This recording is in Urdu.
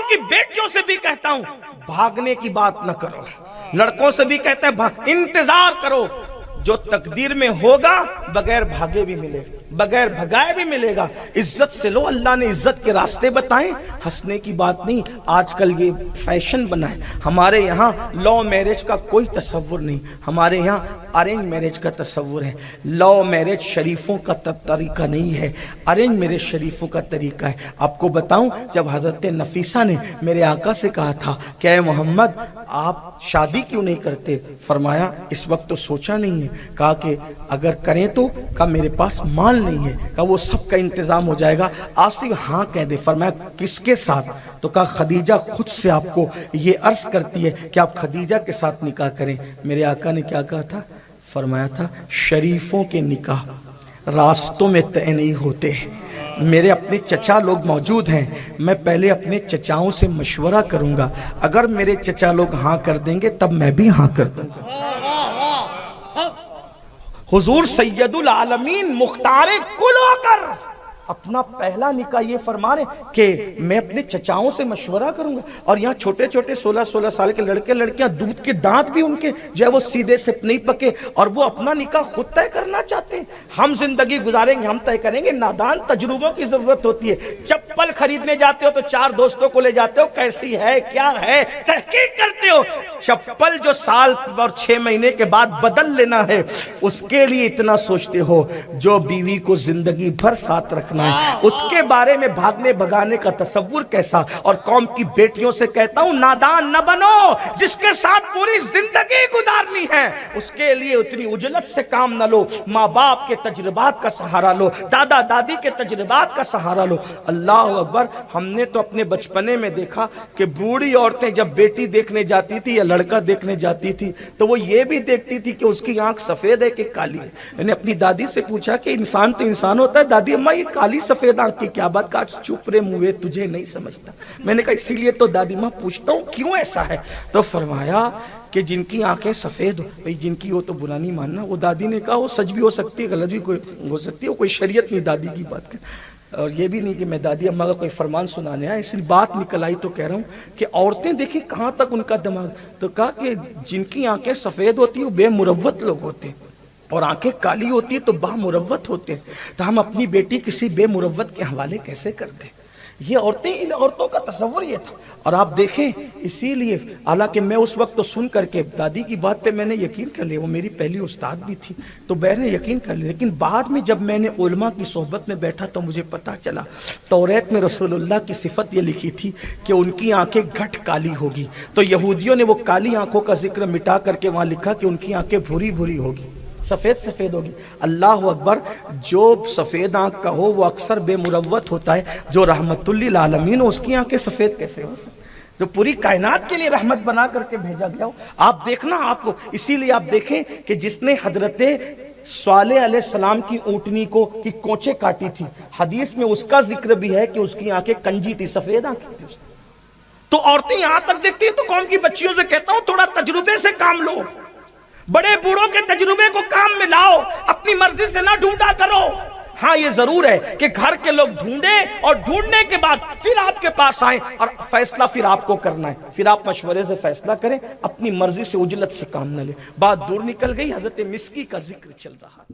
کی بیٹیوں سے بھی کہتا ہوں بھاگنے کی بات نہ کرو، لڑکوں سے بھی کہتا ہے انتظار کرو، جو تقدیر میں ہوگا بغیر بھاگے بھی ملے گا، بغیر بھگائے بھی ملے گا۔ عزت سے لو، اللہ نے عزت کے راستے بتائیں، ہنسنے کی بات نہیں۔ آج کل یہ فیشن بنا ہے، ہمارے یہاں لو میرج کا کوئی تصور نہیں، ہمارے یہاں ارینج میرج کا تصور ہے۔ لو میرج شریفوں کا طریقہ نہیں ہے، ارینج میرج شریفوں کا طریقہ ہے۔ آپ کو بتاؤں، جب حضرت نفیسہ نے میرے آقا سے کہا تھا کہ اے محمد آپ شادی کیوں نہیں کرتے، فرمایا اس وقت تو سوچا نہیں ہے، کہا کہ اگر کریں تو، کہا میرے پاس مال نہیں ہے، کہا وہ سب کا انتظام ہو جائے گا، آپ صرف ہاں کہہ دے۔ فرمایا کس کے ساتھ؟ تو کہا خدیجہ خود سے آپ کو یہ عرض کرتی ہے کہ آپ خدیجہ کے ساتھ نکاح کریں۔ میرے آقا نے کیا کہا تھا؟ فرمایا تھا شریفوں کے نکاح راستوں میں طے نہیں ہوتے۔ میرے اپنے چچا لوگ موجود ہیں، میں پہلے اپنے چچاؤں سے مشورہ کروں گا، اگر میرے چچا لوگ ہاں کر دیں گے تب میں بھی ہاں کر دوں گا۔ حضور سید العالمین مختار کل ہو کر اپنا پہلا نکاح یہ فرما رہے کہ میں اپنے چچاؤں سے مشورہ کروں گا، اور یہاں چھوٹے چھوٹے 16 سال کے لڑکے لڑکیاں دودھ کے دانت بھی ان کے جو ہے وہ سیدھے سے نہیں پکے، اور وہ اپنا نکاح خود طے کرنا چاہتے ہیں۔ ہم زندگی گزاریں گے، ہم طے کریں گے، نادان تجربوں کی ضرورت ہوتی ہے۔ چپل خریدنے جاتے ہو تو 4 دوستوں کو لے جاتے ہو، کیسی ہے کیا ہے تحقیق کرتے ہو۔ چپل جو سال اور 6 مہینے کے بعد بدل لینا ہے اس کے لیے اتنا سوچتے ہو، جو بیوی کو زندگی بھر ساتھ رکھنا اس کے بارے میں بھاگنے بھگانے کا تصور کیسا۔ اور قوم کی بیٹیوں سے کہتا ہوں نادان نہ بنو، جس کے ساتھ پوری زندگی گزارنی ہے اس کے لیے اتنی عجلت سے کام نہ لو، ماں باپ کے تجربات کا سہارا لو، دادا دادی کے تجربات کا سہارا لو۔ اللہ اکبر، ہم نے تو اپنے بچپنے میں دیکھا کہ بوڑھی عورتیں جب بیٹی دیکھنے جاتی تھی یا لڑکا دیکھنے جاتی تھی تو وہ یہ بھی دیکھتی تھی کہ اس کی آنکھ سفید ہے کہ کالی ہے۔ میں نے اپنی دادی سے پوچھا کہ انسان تو انسان ہوتا ہے، دادی اماں یہ کالی سفید آنکھ کی کیا بات؟ کہا چپ رے موے تجھے نہیں سمجھتا۔ میں نے کہا اسی لیے تو دادی ماں پوچھتا ہوں کیوں ایسا ہے؟ تو فرمایا کہ جن کی آنکھیں سفید ہو، جن کی ہو تو برا نہیں ماننا۔ وہ دادی نے کہا وہ سچ بھی ہو سکتی ہے، غلط بھی ہو سکتی ہے، وہ کوئی شریعت نہیں دادی کی بات کر، اور یہ بھی نہیں کہ میں دادی اماں کا کوئی فرمان سنانے آیا، اس لیے بات نکل آئی تو کہہ رہا ہوں کہ عورتیں دیکھیں کہاں تک ان کا دماغ۔ تو کہا کہ جن کی آنکھیں سفید ہوتی ہیں وہ بے مروت لوگ ہوتے ہیں، اور آنکھیں کالی ہوتی ہے تو با مروت ہوتے ہیں۔ تو ہم اپنی بیٹی کسی بے مروت کے حوالے کیسے کرتے؟ یہ عورتیں، ان عورتوں کا تصور یہ تھا۔ اور آپ دیکھیں اسی لیے، حالانکہ میں اس وقت تو سن کر کے دادی کی بات پہ میں نے یقین کر لیا، وہ میری پہلی استاد بھی تھی تو میں نے یقین کر لیا، لیکن بعد میں جب میں نے علماء کی صحبت میں بیٹھا تو مجھے پتا چلا توریت میں رسول اللہ کی صفت یہ لکھی تھی کہ ان کی آنکھیں گھٹ کالی ہوگی، تو یہودیوں نے وہ کالی آنکھوں کا ذکر مٹا کر کے وہاں لکھا کہ ان کی آنکھیں بھوری بھوری ہوگی، سفید سفید ہوگی۔ اللہ اکبر، جو سفید آنکھ کا ہو وہ اکثر بے مروت ہوتا ہے، جو رحمت للعالمین ہو اس کی آنکھیں سفید کیسے ہو سکتی؟ جو پوری کائنات کے لیے رحمت بنا کر کے بھیجا گیا ہو۔ آپ دیکھنا آپ کو، اسی لیے آپ دیکھیں کہ جس نے حضرت صالح علیہ السلام کی اونٹنی کو کی کونچے کاٹی تھی، حدیث میں اس کا ذکر بھی ہے کہ اس کی آنکھیں کنجی تھی، سفید آنکھیں تھی۔ تو عورتیں یہاں تک دیکھتی ہیں، تو قوم کی بچیوں سے کہتا ہوں تھوڑا تجربے سے کام لو، بڑے بوڑھوں کے تجربے کو کام میں لاؤ، اپنی مرضی سے نہ ڈھونڈا کرو۔ ہاں یہ ضرور ہے کہ گھر کے لوگ ڈھونڈیں اور ڈھونڈنے کے بعد پھر آپ کے پاس آئیں، اور فیصلہ پھر آپ کو کرنا ہے، پھر آپ مشورے سے فیصلہ کریں، اپنی مرضی سے عجلت سے کام نہ لیں۔ بات دور نکل گئی، حضرت مسکی کا ذکر چل رہا تھا۔